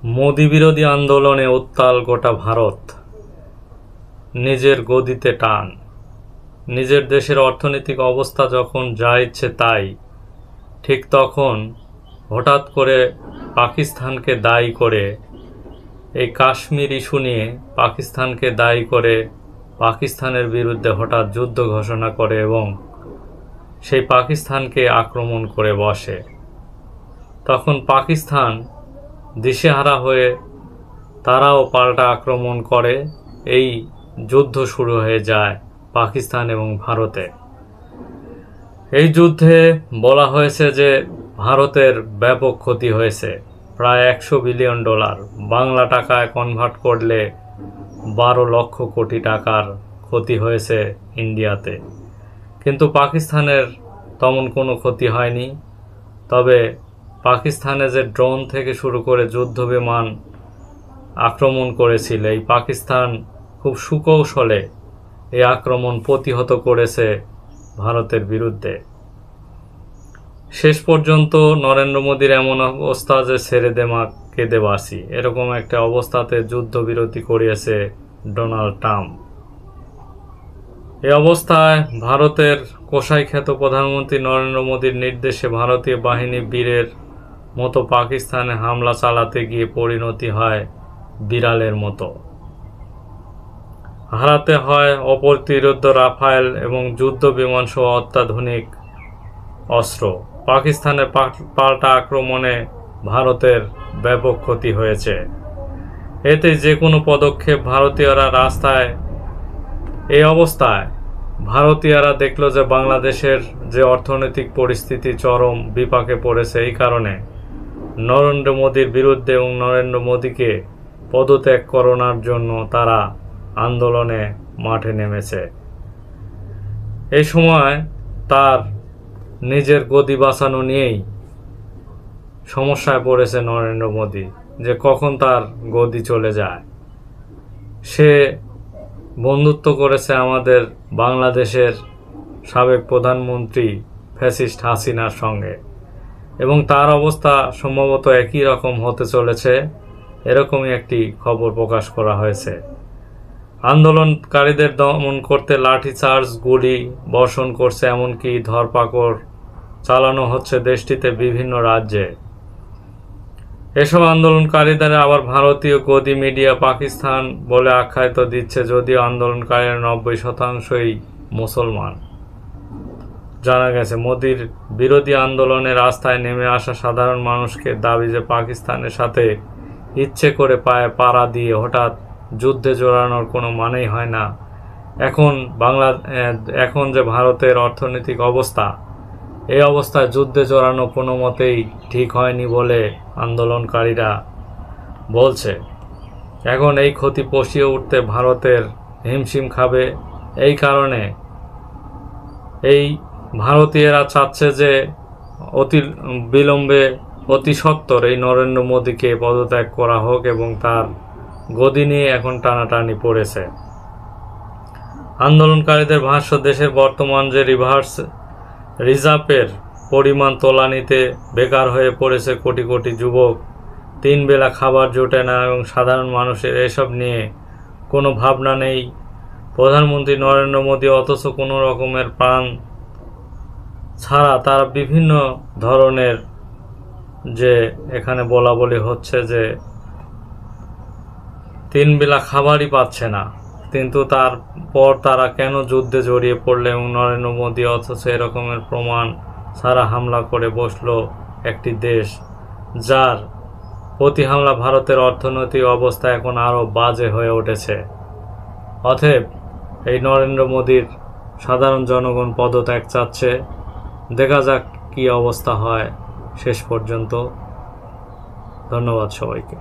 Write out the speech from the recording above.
মোদি বিরোধী আন্দোলনে উত্তাল গোটা ভারত। নিজের গদিতে টান। নিজের দেশের অর্থনৈতিক অবস্থা যখন যা ইচ্ছে তাই, ঠিক তখন হঠাৎ করে পাকিস্তানকে দায়ী করে, এই কাশ্মীর ইস্যু নিয়ে পাকিস্তানকে দায়ী করে পাকিস্তানের বিরুদ্ধে হঠাৎ যুদ্ধ ঘোষণা করে এবং সেই পাকিস্তানকে আক্রমণ করে বসে। তখন পাকিস্তান দিশেহারা হয়ে তারাও পাল্টা আক্রমণ করে। এই যুদ্ধ শুরু হয়ে যায় পাকিস্তান এবং ভারতে। এই যুদ্ধে বলা হয়েছে যে ভারতের ব্যাপক ক্ষতি হয়েছে, প্রায় $100 বিলিয়ন, বাংলা টাকায় কনভার্ট করলে 12 লক্ষ কোটি টাকার ক্ষতি হয়েছে ইন্ডিয়াতে। কিন্তু পাকিস্তানের তেমন কোনো ক্ষতি হয়নি। তবে পাকিস্তানে যে ড্রোন থেকে শুরু করে যুদ্ধ বিমান আক্রমণ করেছিল, এই পাকিস্তান খুব সুকৌশলে এই আক্রমণ প্রতিহত করেছে ভারতের বিরুদ্ধে। শেষ পর্যন্ত নরেন্দ্র মোদীর এমন অবস্থা যে ছেড়ে দে মা কেঁদে বাসি, এরকম একটা অবস্থাতে যুদ্ধবিরতি করিয়েছে ডোনাল্ড ট্রাম্প। এই অবস্থায় ভারতের কসাইখ্যাত প্রধানমন্ত্রী নরেন্দ্র মোদীর নির্দেশে ভারতীয় বাহিনী বীরের মতো পাকিস্তানে হামলা চালাতে গিয়ে পরিণতি হয় বিড়ালের মতো। হারাতে হয় অপ্রতিরোধ্য রাফায়েল এবং যুদ্ধ বিমান সহ অত্যাধুনিক অস্ত্র। পাকিস্তানের পাল্টা আক্রমণে ভারতের ব্যাপক ক্ষতি হয়েছে। এতে যে কোনো পদক্ষেপ ভারতীয়রা রাস্তায়। এই অবস্থায় ভারতীয়রা দেখল যে বাংলাদেশের যে অর্থনৈতিক পরিস্থিতি চরম বিপাকে পড়েছে, এই কারণে নরেন্দ্র মোদীর বিরুদ্ধে এবং নরেন্দ্র মোদীকে পদত্যাগ করানোর জন্য তারা আন্দোলনে মাঠে নেমেছে। এই সময় তার নিজের গদি বাঁচানো নিয়েই সমস্যায় পড়েছে নরেন্দ্র মোদী, যে কখন তার গদি চলে যায়। সে বন্ধুত্ব করেছে আমাদের বাংলাদেশের সাবেক প্রধানমন্ত্রী ফ্যাসিস্ট হাসিনার সঙ্গে, এবং তার অবস্থা সম্ভবত একই রকম হতে চলেছে, এরকমই একটি খবর প্রকাশ করা হয়েছে। আন্দোলনকারীদের দমন করতে লাঠিচার্জ, গুলি বর্ষণ করছে, এমনকি ধরপাকড় চালানো হচ্ছে দেশটিতে বিভিন্ন রাজ্যে। এসব আন্দোলনকারীদের আবার ভারতীয় গদি মিডিয়া পাকিস্তান বলে আখ্যায়িত দিচ্ছে, যদিও আন্দোলনকারীরা 90%ই মুসলমান। জানা গেছে মোদির বিরোধী আন্দোলনে রাস্তায় নেমে আসা সাধারণ মানুষকে দাবি যে পাকিস্তানের সাথে ইচ্ছে করে পায়ে পাড়া দিয়ে হঠাৎ যুদ্ধে জড়ানোর কোনো মানেই হয় না। এখন যে ভারতের অর্থনৈতিক অবস্থা, এই অবস্থায় যুদ্ধে জড়ানো কোনো মতেই ঠিক হয়নি বলে আন্দোলনকারীরা বলছে। এখন এই ক্ষতি পুষিয়ে উঠতে ভারতের হিমশিম খাবে। এই কারণে এই ভারতীয়রা চাচ্ছে যে অতি সত্বর এই নরেন্দ্র মোদীকে পদত্যাগ করা হোক, এবং তার গদি নিয়ে এখন টানাটানি পড়েছে। আন্দোলনকারীদের ভাষ্য, দেশের বর্তমান যে রিজার্ভের পরিমাণ তোলানিতে বেকার হয়ে পড়েছে কোটি কোটি যুবক, 3 বেলা খাবার জোটে না, এবং সাধারণ মানুষের এসব নিয়ে কোনো ভাবনা নেই। প্রধানমন্ত্রী নরেন্দ্র মোদী অথচ কোনো রকমের প্রাণ ছাড়া তারা বিভিন্ন ধরনের যে এখানে বলা বলি হচ্ছে যে 3 বেলা খাবারই পাচ্ছে না, কিন্তু তারপর তারা কেন যুদ্ধে জড়িয়ে পড়লে, এবং নরেন্দ্র মোদী অথচ এরকমের প্রমাণ ছাড়া হামলা করে বসলো একটি দেশ, যার প্রতি হামলা ভারতের অর্থনৈতিক অবস্থা এখন আরও বাজে হয়ে উঠেছে। অতএব এই নরেন্দ্র মোদীর সাধারণ জনগণ পদত্যাগ চাচ্ছে। দেখা যাক কি অবস্থা হয় শেষ পর্যন্ত। ধন্যবাদ সবাইকে।